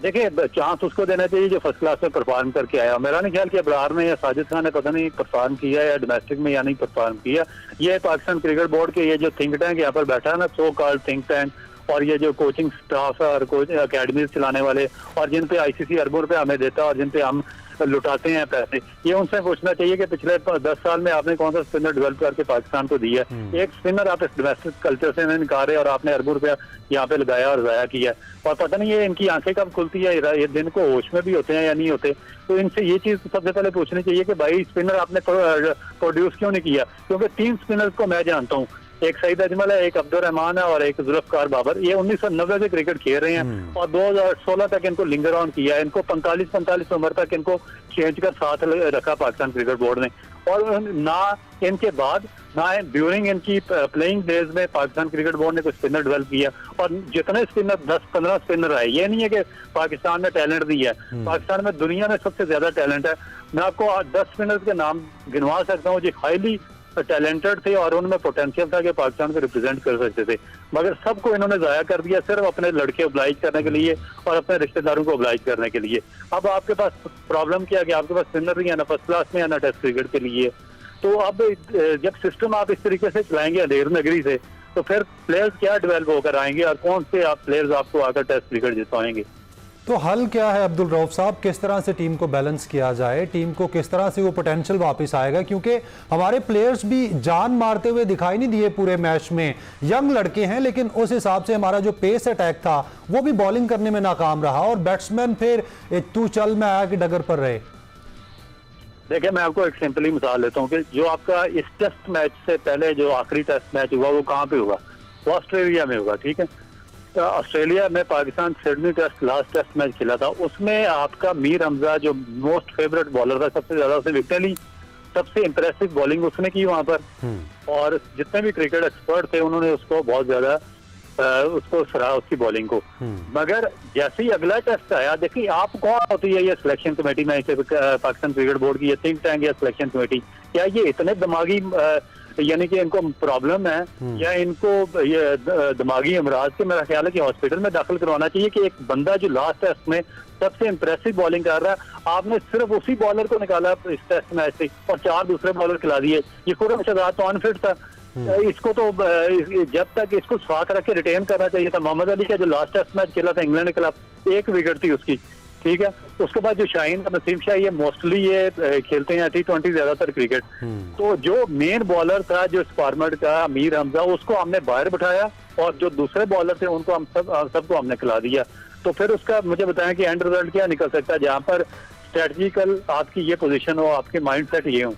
देखिए, चांस उसको देना चाहिए जो फर्स्ट क्लास में परफॉर्म करके आया। मेरा नहीं ख्याल कि इब्रार ने या साजिद खान ने पता नहीं परफॉर्म किया या डोमेस्टिक में या नहीं परफॉर्म किया। ये पाकिस्तान क्रिकेट बोर्ड के ये जो थिंक टैंक यहाँ पर बैठा है ना, सो कॉल्ड थिंक टैंक, और ये जो कोचिंग स्टाफ है और कोचिंग अकेडमीज चलाने वाले, और जिन पे ICC अरबों रुपए हमें देता है और जिन पे हम लुटाते हैं पैसे, ये उनसे पूछना चाहिए कि पिछले 10 साल में आपने कौन सा स्पिनर डेवलप करके पाकिस्तान को दिया है? एक स्पिनर आप इस डोमेस्टिक कल्चर से निकाले और आपने अरबों रुपया यहाँ पे लगाया और जाया किया, और पता नहीं ये इनकी आंखें कब खुलती है, ये दिन को होश में भी होते हैं या नहीं होते। तो इनसे ये चीज सबसे पहले पूछनी चाहिए कि भाई स्पिनर आपने प्रोड्यूस क्यों नहीं किया? क्योंकि 3 स्पिनर्स को मैं जानता हूँ, एक सईद अजमल है, एक अब्दुल रहमान है और एक जुल्फकार बाबर। ये 1990 से क्रिकेट खेल रहे हैं और 2016 तक इनको लिंगर ऑन किया है। इनको 45 उम्र तक इनको चेंज कर साथ रखा पाकिस्तान क्रिकेट बोर्ड ने, और ना इनके बाद ना ड्यूरिंग इनकी प्लेइंग डेज में पाकिस्तान क्रिकेट बोर्ड ने कोई स्पिनर डेवलप किया। और जितने स्पिनर 10-15 स्पिनर आए, ये नहीं है कि पाकिस्तान ने टैलेंट दिया है, पाकिस्तान में दुनिया में सबसे ज्यादा टैलेंट है। मैं आपको 10 स्पिनर्स के नाम गिनवा सकता हूँ जो हाईली टैलेंटेड थे और उनमें पोटेंशियल था कि पाकिस्तान को रिप्रेजेंट कर सकते थे, मगर सबको इन्होंने जाया कर दिया सिर्फ अपने लड़के ऑब्लाइज करने के लिए और अपने रिश्तेदारों को ऑब्लाइज करने के लिए। अब आपके पास प्रॉब्लम क्या है कि आपके पास स्पिनर नहीं है, ना फर्स्ट क्लास में, ना टेस्ट क्रिकेट के लिए। तो अब जब सिस्टम आप इस तरीके से चलाएंगे अंधेर नगरी से, तो फिर प्लेयर्स क्या डेवलप होकर आएंगे और कौन से आप प्लेयर्स आपको आकर टेस्ट क्रिकेट जितवाएंगे? तो हल क्या है अब्दुल रऊफ साहब, किस तरह से टीम को बैलेंस किया जाए, टीम को किस तरह से वो पोटेंशियल वापस आएगा? क्योंकि हमारे प्लेयर्स भी जान मारते हुए दिखाई नहीं दिए पूरे मैच में। यंग लड़के हैं लेकिन उस हिसाब से हमारा जो पेस अटैक था वो भी बॉलिंग करने में नाकाम रहा और बैट्समैन फिर तू चल मैं आया कि डगर पर रहे। देखिए, मैं आपको एक सिंपली मिसाल लेता हूँ कि जो आपका इस टेस्ट मैच से पहले जो आखिरी टेस्ट मैच हुआ वो कहाँ पे हुआ? वो ऑस्ट्रेलिया में हुआ, ठीक है। तो ऑस्ट्रेलिया में Pakistan Sydney test last test match खेला था, उसमें आपका मीर हमजा जो मोस्ट फेवरेट बॉलर था, सबसे ज्यादा उसने विकेट ली, सबसे इंप्रेसिव बॉलिंग उसने की वहां पर। और जितने भी क्रिकेट एक्सपर्ट थे उन्होंने उसको बहुत ज्यादा उसको सराहा उसकी बॉलिंग को। मगर जैसे ही अगला टेस्ट आया, देखिए आप कौन होती है ये सिलेक्शन कमेटी में, पाकिस्तान क्रिकेट बोर्ड की ये थिंक टैंक या सिलेक्शन कमेटी, क्या ये इतने दिमागी यानी कि इनको प्रॉब्लम है या इनको ये दिमागी अमराज के मेरा ख्याल है कि हॉस्पिटल में दाखिल करवाना चाहिए कि एक बंदा जो लास्ट टेस्ट में सबसे इंप्रेसिव बॉलिंग कर रहा है, आपने सिर्फ उसी बॉलर को निकाला इस टेस्ट मैच से और 4 दूसरे बॉलर खिला दिए। ये खुर्रम शहजाद तो अनफिट था, इसको तो जब तक इसको साथ रख के रिटेन करना चाहिए था। मोहम्मद अली का जो लास्ट टेस्ट मैच खेला था इंग्लैंड के खिलाफ, 1 विकेट थी उसकी, ठीक है। उसके बाद जो शाहीन नसीम शाह, ये मोस्टली ये खेलते हैं T20 ज्यादातर क्रिकेट। तो जो मेन बॉलर था जो इस फॉर्मेट का मीर हमजा, उसको हमने बाहर बिठाया और जो दूसरे बॉलर थे उनको हम सबको हमने खिला दिया। तो फिर उसका मुझे बताएं कि एंड रिजल्ट क्या निकल सकता है जहां पर स्ट्रेटजिकल आपकी ये पोजीशन हो, आपके माइंडसेट ये हो?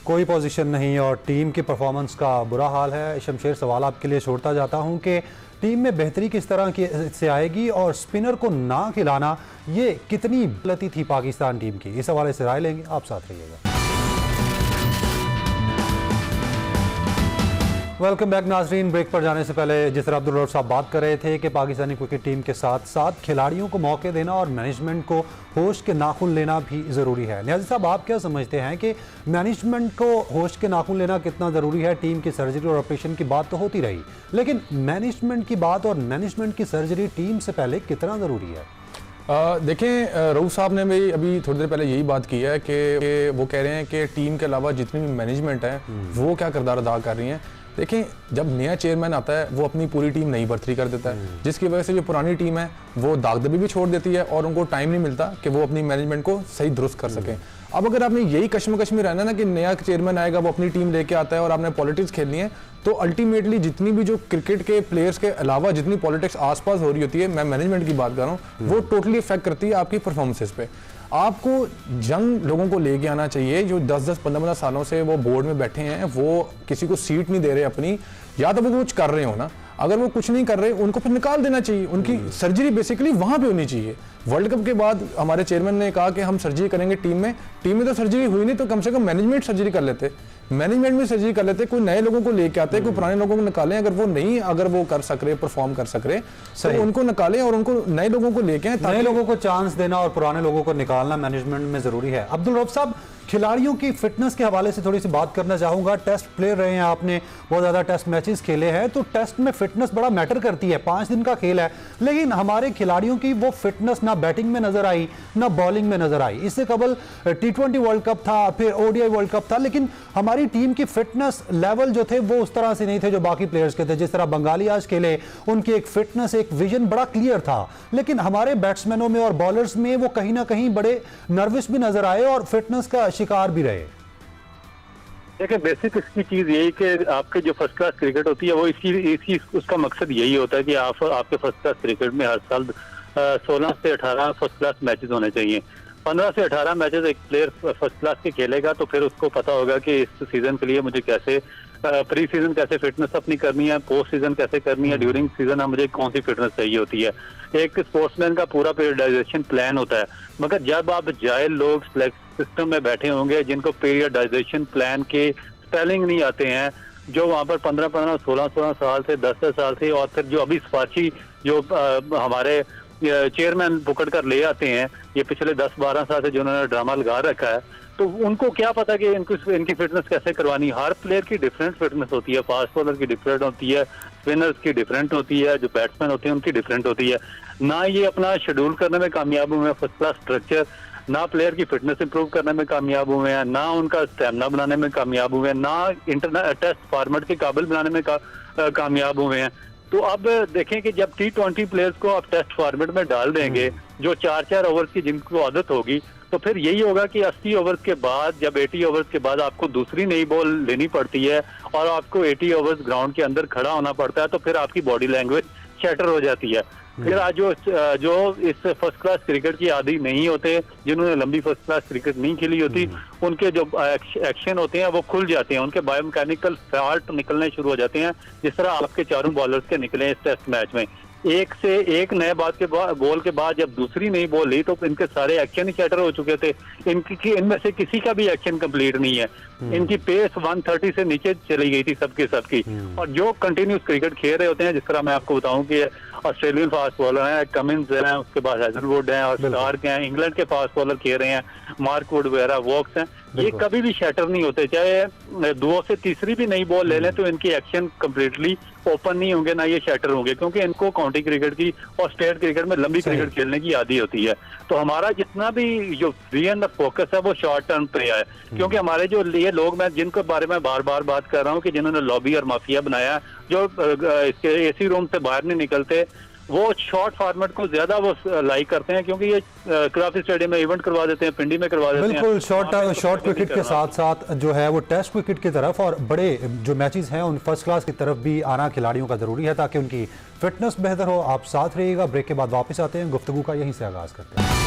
कोई पोजीशन नहीं और टीम की परफॉर्मेंस का बुरा हाल है। शमशेर, सवाल आपके लिए छोड़ता जाता हूं कि टीम में बेहतरी किस तरह की से आएगी और स्पिनर को ना खिलाना ये कितनी गलती थी पाकिस्तान टीम की? इस हवाले से राय लेंगे, आप साथ रहिएगा। वेलकम बैक नाजरीन। ब्रेक पर जाने से पहले जिस तरह अब्दुल रऊफ साहब बात कर रहे थे कि पाकिस्तानी क्रिकेट टीम के साथ साथ खिलाड़ियों को मौके देना और मैनेजमेंट को होश के नाखून लेना भी ज़रूरी है। न्याज़ी साहब, आप क्या समझते हैं कि मैनेजमेंट को होश के नाखून लेना कितना ज़रूरी है? टीम की सर्जरी और ऑपरेशन की बात तो होती रही, लेकिन मैनेजमेंट की बात और मैनेजमेंट की सर्जरी टीम से पहले कितना ज़रूरी है? देखें, रऊफ साहब ने भी अभी थोड़ी देर पहले यही बात की है कि वो कह रहे हैं कि टीम के अलावा जितनी भी मैनेजमेंट है वो क्या किरदार अदा कर रही हैं। देखें, जब नया चेयरमैन आता है वो अपनी पूरी टीम नई भर्ती कर देता है, जिसकी वजह से जो पुरानी टीम है वो दागदबी भी छोड़ देती है और उनको टाइम नहीं मिलता कि वो अपनी मैनेजमेंट को सही दुरुस्त कर सकें। अब अगर आपने यही कश्मकश में रहना ना कि नया चेयरमैन आएगा वो अपनी टीम लेके आता है और आपने पॉलिटिक्स खेलनी है, तो अल्टीमेटली जितनी भी जो क्रिकेट के प्लेयर्स के अलावा जितनी पॉलिटिक्स आसपास हो रही होती है, मैं मैनेजमेंट की बात कर रहा हूँ, वो टोटली इफेक्ट करती है आपकी परफॉर्मेंसेस पे। आपको यंग लोगों को लेके आना चाहिए जो 10-10, 15-15 सालों से वो बोर्ड में बैठे हैं, वो किसी को सीट नहीं दे रहे अपनी, या तो वो कुछ कर रहे हो ना, अगर वो कुछ नहीं कर रहे उनको फिर निकाल देना चाहिए। उनकी सर्जरी बेसिकली वहां पे होनी चाहिए। वर्ल्ड कप के बाद हमारे चेयरमैन ने कहा कि हम सर्जरी करेंगे टीम में तो सर्जरी हुई नहीं, तो कम से कम मैनेजमेंट सर्जरी कर लेते, मैनेजमेंट में सर्जरी कर लेते, कोई नए लोगों को लेके आते, कोई पुराने लोगों को निकालें। अगर वो कर सक रहे, परफॉर्म कर सक रहे, तो उनको निकालें और उनको नए लोगों को लेके आए। नए लोगों को चांस देना और पुराने लोगों को निकालना मैनेजमेंट में जरूरी है। अब्दुल रऊफ साहब, खिलाड़ियों की फिटनेस के हवाले से थोड़ी सी बात करना चाहूंगा। टेस्ट प्लेयर रहे हैं आपने, बहुत ज़्यादा टेस्ट मैचेस खेले हैं, तो टेस्ट में फिटनेस बड़ा मैटर करती है। 5 दिन का खेल है, लेकिन हमारे खिलाड़ियों की वो फिटनेस ना बैटिंग में नजर आई ना बॉलिंग में नजर आई। इससे कबल T20 वर्ल्ड कप था, फिर ODI वर्ल्ड कप था, लेकिन हमारी टीम की फिटनेस लेवल जो थे वो उस तरह से नहीं थे जो बाकी प्लेयर्स के थे। जिस तरह बंगाली आज खेले, उनकी एक फिटनेस, एक विजन बड़ा क्लियर था, लेकिन हमारे बैट्समैनों में और बॉलर्स में वो कहीं ना कहीं बड़े नर्वस भी नजर आए और फिटनेस का शिकार भी रहे। देखिए, बेसिक इसकी चीज यही कि आपके जो फर्स्ट क्लास क्रिकेट होती है वो इसकी उसका मकसद यही होता है कि आपके फर्स्ट क्लास क्रिकेट में हर साल 16 से 18 फर्स्ट क्लास मैचेस होने चाहिए। 15 से 18 मैचेस एक प्लेयर फर्स्ट क्लास के खेलेगा तो फिर उसको पता होगा कि इस सीजन के लिए मुझे कैसे प्री सीजन कैसे फिटनेस अपनी करनी है, पोस्ट सीजन कैसे करनी है, ड्यूरिंग सीजन मुझे कौन सी फिटनेस चाहिए होती है। एक स्पोर्ट्समैन का पूरा पीरियडाइजेशन प्लान होता है, मगर जब आप जाए लोग सिस्टम में बैठे होंगे जिनको पीरियडाइजेशन प्लान के स्पेलिंग नहीं आते हैं, जो वहाँ पर 15-15, 16-16 साल से 10-10 साल से, और फिर जो अभी सिफारशी जो हमारे चेयरमैन पकड़ कर ले आते हैं, ये पिछले 10-12 साल से जिन्होंने ड्रामा लगा रखा है, तो उनको क्या पता कि इनकी फिटनेस कैसे करवानी। हर प्लेयर की डिफरेंट फिटनेस होती है, फास्ट बॉलर की डिफरेंट होती है, स्पिनर्स की डिफरेंट होती है, जो बैट्समैन होते हैं उनकी डिफरेंट होती है। ना ये अपना शेड्यूल करने में कामयाब हुए हैं, फर्स्ट क्लास स्ट्रक्चर, ना प्लेयर की फिटनेस इंप्रूव करने में कामयाब हुए हैं, ना उनका स्टेमिना बनाने में कामयाब हुए हैं, ना टेस्ट फॉर्मेट के काबिल बनाने में कामयाब हुए हैं। तो अब देखें कि जब T20 प्लेयर्स को आप टेस्ट फॉर्मेट में डाल देंगे, जो 4-4 ओवर्स की जिनको आदत होगी, तो फिर यही होगा कि 80 ओवर्स के बाद, जब 80 ओवर्स के बाद आपको दूसरी नई बॉल लेनी पड़ती है और आपको 80 ओवर्स ग्राउंड के अंदर खड़ा होना पड़ता है, तो फिर आपकी बॉडी लैंग्वेज शैटर हो जाती है। फिर आज जो इस फर्स्ट क्लास क्रिकेट की आदी नहीं होते, जिन्होंने लंबी फर्स्ट क्लास क्रिकेट नहीं खेली होती, उनके जो एक्शन होते हैं वो खुल जाते हैं, उनके बायोमैकेनिकल फॉल्ट निकलने शुरू हो जाते हैं, जिस तरह आपके चारों बॉलर्स के निकले इस टेस्ट मैच में। एक से एक नए बॉल के बाद जब दूसरी नई बॉल ली तो इनके सारे एक्शन ही शैटर हो चुके थे। इनमें से किसी का भी एक्शन कंप्लीट नहीं है। इनकी पेस 130 से नीचे चली गई थी सबकी। और जो कंटिन्यूस क्रिकेट खेल रहे होते हैं, जिस तरह मैं आपको बताऊं कि ऑस्ट्रेलियन फास्ट बॉलर हैं, कमिंस हैं, उसके बाद हैजलवुड हैं और स्टार्क हैं, इंग्लैंड के फास्ट बॉलर खेल रहे हैं, मार्क वुड वगैरह, वॉक्स हैं, ये कभी भी शैटर नहीं होते। चाहे 2 से तीसरी भी नई बॉल ले लें तो इनकी एक्शन कंप्लीटली ओपन नहीं होंगे, ना ये शैटर होंगे, क्योंकि इनको काउंटी क्रिकेट की और स्टेट क्रिकेट में लंबी क्रिकेट खेलने की आदी होती है। तो हमारा जितना भी जो रीजन फोकस है वो शॉर्ट टर्म पे है, क्योंकि हमारे जो ये लोग, मैं जिनके बारे में बार बार बात कर रहा हूँ कि जिन्होंने लॉबी और माफिया बनाया, जो इसके एसी रूम से बाहर नहीं निकलते, वो शॉर्ट फॉर्मेट को ज्यादा वो लाइक करते हैं, क्योंकि ये क्राफी स्टेडियम में इवेंट करवा देते हैं, पिंडी में करवा देते हैं। बिल्कुल, शॉर्ट क्रिकेट के साथ साथ जो है वो टेस्ट क्रिकेट की तरफ और बड़े जो मैचेस हैं उन फर्स्ट क्लास की तरफ भी आना खिलाड़ियों का जरूरी है, ताकि उनकी फिटनेस बेहतर हो। आप साथ रहिएगा, ब्रेक के बाद वापस आते हैं, गुफ्तगू का यहीं से आगाज करते हैं।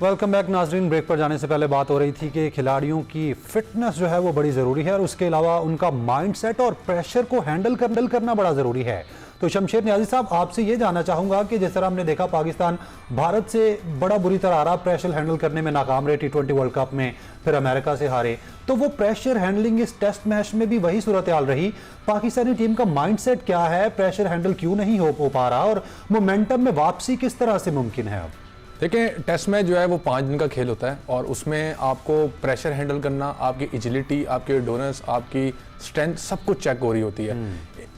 वेलकम बैक नाजरीन। ब्रेक पर जाने से पहले बात हो रही थी कि खिलाड़ियों की फिटनेस जो है वो बड़ी ज़रूरी है और उसके अलावा उनका माइंडसेट और प्रेशर को हैंडल करना बड़ा ज़रूरी है। तो शमशेर नियाज़ी साहब, आपसे ये जानना चाहूँगा कि जिस तरह हमने देखा पाकिस्तान भारत से बड़ा बुरी तरह आ रहा, प्रेशर हैंडल करने में नाकाम रहे T20 वर्ल्ड कप में, फिर अमेरिका से हारे, तो वो प्रेशर हैंडलिंग इस टेस्ट मैच में भी वही सूरत हाल रही। पाकिस्तानी टीम का माइंडसेट क्या है, प्रेशर हैंडल क्यों नहीं हो पा रहा और मोमेंटम में वापसी किस तरह से मुमकिन है? अब देखिए, टेस्ट मैच जो है वो 5 दिन का खेल होता है और उसमें आपको प्रेशर हैंडल करना, आपकी एजिलिटी, आपके एंड्योरेंस, आपकी स्ट्रेंथ, सब कुछ चेक हो रही होती है।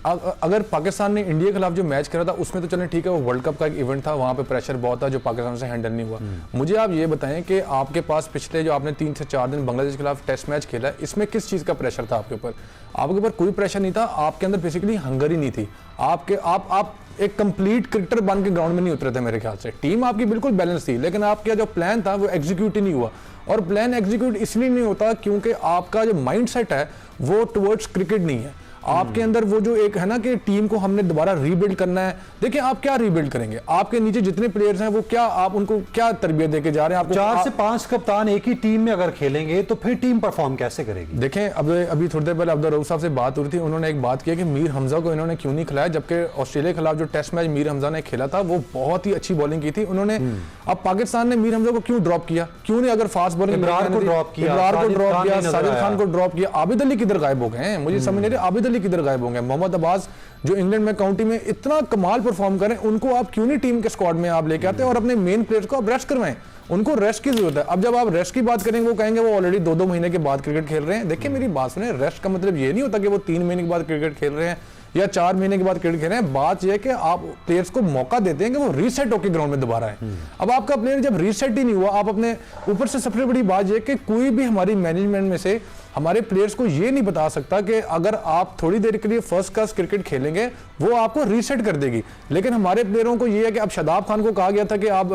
अगर पाकिस्तान ने इंडिया के खिलाफ जो मैच करा था उसमें तो चलें ठीक है, वो वर्ल्ड कप का एक इवेंट था, वहाँ पे प्रेशर बहुत था जो पाकिस्तान से हैंडल नहीं हुआ। मुझे आप ये बताएं कि आपके पास पिछले जो आपने 3 से 4 दिन बांग्लादेश के खिलाफ टेस्ट मैच खेला है, इसमें किस चीज़ का प्रेशर था आपके ऊपर? आपके ऊपर कोई प्रेशर नहीं था, आपके अंदर बेसिकली हंगर ही नहीं थी। आप एक कंप्लीट क्रिकेटर बन के ग्राउंड में नहीं उतरे थे मेरे ख्याल से। टीम आपकी बिल्कुल बैलेंस थी, लेकिन आपका जो प्लान था वो एग्जीक्यूट ही नहीं हुआ। और प्लान एग्जीक्यूट इसलिए नहीं होता क्योंकि आपका जो माइंडसेट है वो टुवर्ड्स क्रिकेट नहीं है। आपके अंदर वो जो एक है ना कि टीम को हमने दोबारा रीबिल्ड करना है। देखिए, आप क्या रीबिल्ड करेंगे? आपके नीचे जितने प्लेयर्स हैं वो क्या, आप उनको क्या तरबियत देके जा रहे हैं? आपको 4 से 5 कप्तान एक ही टीम में अगर खेलेंगे तो फिर टीम परफॉर्म कैसे करेगी? देखें, अभी थोड़ी देर पहले अब्दुल रऊफ साहब से बात हो रही थी, उन्होंने एक बात की कि मीर हमजा को इन्होंने क्यों नहीं खिलाया, जबकि ऑस्ट्रेलिया के खिलाफ जो टेस्ट मैच मीर हमजा ने खेला था वो बहुत ही अच्छी बॉलिंग की थी उन्होंने। अब पाकिस्तान ने मीर हमजा को क्यों ड्रॉप किया? क्यों नहीं? अगर फास्ट बॉलिंग इमरान को ड्रॉप किया, साजिद खान को ड्रॉप किया, आबिद अली किधर गायब हो गए हैं? मुझे समझ नहीं रहे आबिद अली किधर गायब हो गए। मोहम्मद अब्बास जो इंग्लैंड में काउंटी में इतना कमाल परफॉर्म करें, उनको आप क्यों नहीं टीम के स्क्वाड में आप लेके आते हैं और अपने मेन प्लेयर्स को आप रेस्ट करवाएं? उनको रेस्ट की जरूरत है। अब जब आप रेस्ट की बात करेंगे वो कहेंगे वो ऑलरेडी 2-2 महीने के बाद क्रिकेट खेल रहे हैं। देखिए, मेरी बात सुने, रेस्ट का मतलब ये नहीं होता कि वो 3 महीने के बाद क्रिकेट खेल रहे हैं या 4 महीने के बाद क्रिकेट खेल रहे हैं। बात यह है कि आप प्लेयर्स को मौका देते हैं कि वो रीसेट होकर ग्राउंड में दोबारा आए। अब आपका प्लेयर जब रीसेट ही नहीं हुआ, आप अपने ऊपर से सबसे बड़ी बात यह कि कोई भी हमारी मैनेजमेंट में से हमारे प्लेयर्स को ये नहीं बता सकता कि अगर आप थोड़ी देर के लिए फर्स्ट क्लास क्रिकेट खेलेंगे वो आपको रीसेट कर देगी। लेकिन हमारे प्लेयरों को ये है कि अब शादाब खान को कहा गया था कि आप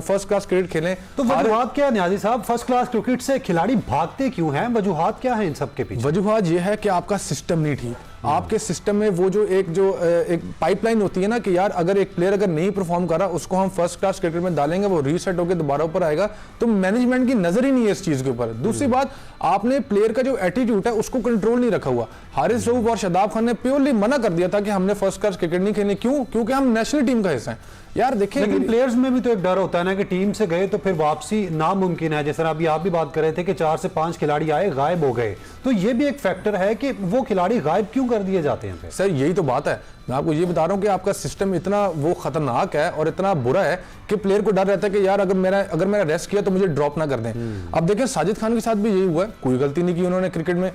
फर्स्ट क्लास क्रिकेट खेलें। तो वजूहात क्या है नियाज़ी साहब? फर्स्ट क्लास क्रिकेट से खिलाड़ी भागते क्यों हैं? वजूहात क्या है इन सब के पीछे? वजूहात ये है कि आपका सिस्टम नहीं ठीक। आपके सिस्टम में वो जो एक पाइपलाइन होती है ना कि यार अगर एक प्लेयर अगर नहीं परफॉर्म कर रहा उसको हम फर्स्ट क्लास क्रिकेट में डालेंगे, वो रीसेट होकर दोबारा ऊपर आएगा, तो मैनेजमेंट की नजर ही नहीं है इस चीज के ऊपर। दूसरी बात, आपने प्लेयर का जो एटीट्यूड है उसको कंट्रोल नहीं रखा हुआ। हारिस रऊफ और शादाब खान ने प्योरली मना कर दिया था कि हमने फर्स्ट क्लास क्रिकेट नहीं खेलनी। क्यों? क्योंकि हम नेशनल टीम का हिस्सा हैं। यार देखिए लेकिन प्लेयर्स में भी तो एक डर होता है ना कि टीम से गए तो फिर वापसी नामुमकिन है। जैसे अभी आप भी बात कर रहे थे कि 4 से 5 खिलाड़ी आए गायब हो गए, तो ये भी एक फैक्टर है कि वो खिलाड़ी गायब क्यों कर दिए जाते हैं फिर? सर यही तो बात है, मैं आपको ये बता रहा हूँ कि आपका सिस्टम इतना वो खतरनाक है और इतना बुरा है कि प्लेयर को डर रहता है कि यार अगर मैंने रेस्ट किया तो मुझे ड्रॉप ना कर दें। अब देखें साजिद खान के साथ भी यही हुआ है, कोई गलती नहीं की उन्होंने क्रिकेट में।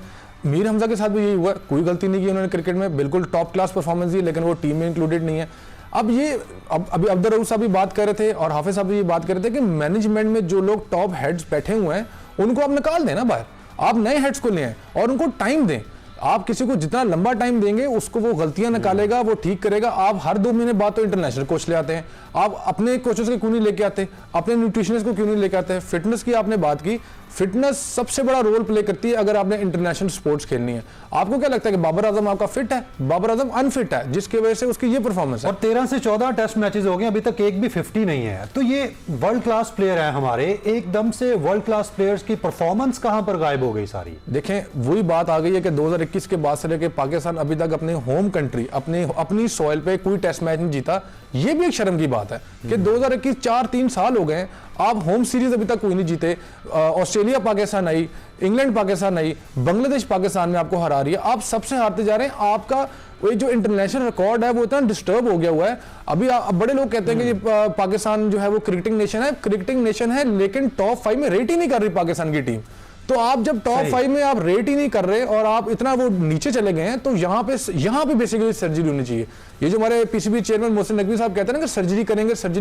मीर हमजा के साथ भी यही हुआ है, कोई गलती नहीं की उन्होंने क्रिकेट में, बिल्कुल टॉप क्लास परफॉर्मेंस दी, लेकिन वो टीम में इंक्लूडेड नहीं है। अब ये अभी अब्दुल रऊफ साहब भी बात कर रहे थे और हाफिज साहब भी ये बात कर रहे थे कि मैनेजमेंट में जो लोग टॉप हेड्स बैठे हुए हैं उनको आप निकाल दें ना बाहर, आप नए हेड्स को ले आए और उनको टाइम दें। आप किसी को जितना लंबा टाइम देंगे उसको वो गलतियां निकालेगा, वो ठीक करेगा। आप हर 2 महीने बाद तो इंटरनेशनल कोच ले आते हैं, आप अपने कोचेस को क्यों नहीं लेके आते, अपने न्यूट्रिशनिस्ट को क्यों नहीं लेके आते? फिटनेस की आपने बात की, फिटनेस सबसे बड़ा रोल प्ले करती है अगर आपने इंटरनेशनल स्पोर्ट्स खेलनी है। आपको क्या लगता है कि बाबर आजम आपका फिट है? बाबर आजम अनफिट है, जिसकी वजह से उसकी ये परफॉर्मेंस है। और 13 से 14 टेस्ट मैचेस हो गए, अभी तक एक भी 50 नहीं है। तो ये वर्ल्ड क्लास प्लेयर है हमारे, एकदम से वर्ल्ड क्लास प्लेयर्स की परफॉर्मेंस कहां पर गायब हो गई सारी? देखें वही बात आ गई है कि 2021 के बाद से लेकर पाकिस्तान अभी तक अपने होम कंट्री अपनी सॉइल पे कोई टेस्ट मैच नहीं जीता। ये भी एक शर्म की बात है कि 2021 4-3 साल हो गए, आप होम सीरीज अभी तक कोई नहीं जीते। ऑस्ट्रेलिया पाकिस्तान आई, इंग्लैंड पाकिस्तान आई, बांग्लादेश पाकिस्तान में आपको हरा रही है, आप सबसे हारते जा रहे हैं। आपका वो जो इंटरनेशनल रिकॉर्ड है वो इतना डिस्टर्ब हो गया हुआ है। अभी बड़े लोग कहते हैं कि पाकिस्तान जो है वो क्रिकेटिंग नेशन है, लेकिन टॉप 5 में रेट ही नहीं कर रही पाकिस्तान की टीम। तो आप जब टॉप 5 में आप रेट ही नहीं कर रहे और आप इतना वो नीचे चले गए हैं, तो यहाँ पे बेसिकली सर्जरी होनी चाहिए। ये जो हमारे पीसीबी चेयरमैन मोहसिन नकवी साहब कहते हैं ना कि सर्जरी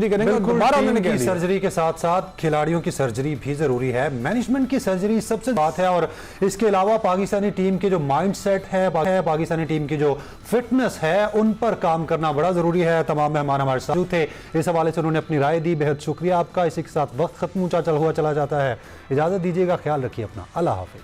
करेंगे और दोबारा उन्होंने कह दिया सर्जरी के साथ साथ खिलाड़ियों की सर्जरी भी जरूरी है, मैनेजमेंट की सर्जरी सबसे बात है। और इसके अलावा पाकिस्तानी टीम के जो माइंडसेट है, पाकिस्तानी टीम की जो फिटनेस है, उन पर काम करना बड़ा जरूरी है। तमाम मेहमान हमारे साथ थे, इस हवाले से उन्होंने अपनी राय दी, बेहद शुक्रिया आपका। इसी के साथ वक्त खत्म चला जाता है, इजाजत दीजिएगा, ख्याल रखिए अपना, अल्लाह हाफिज।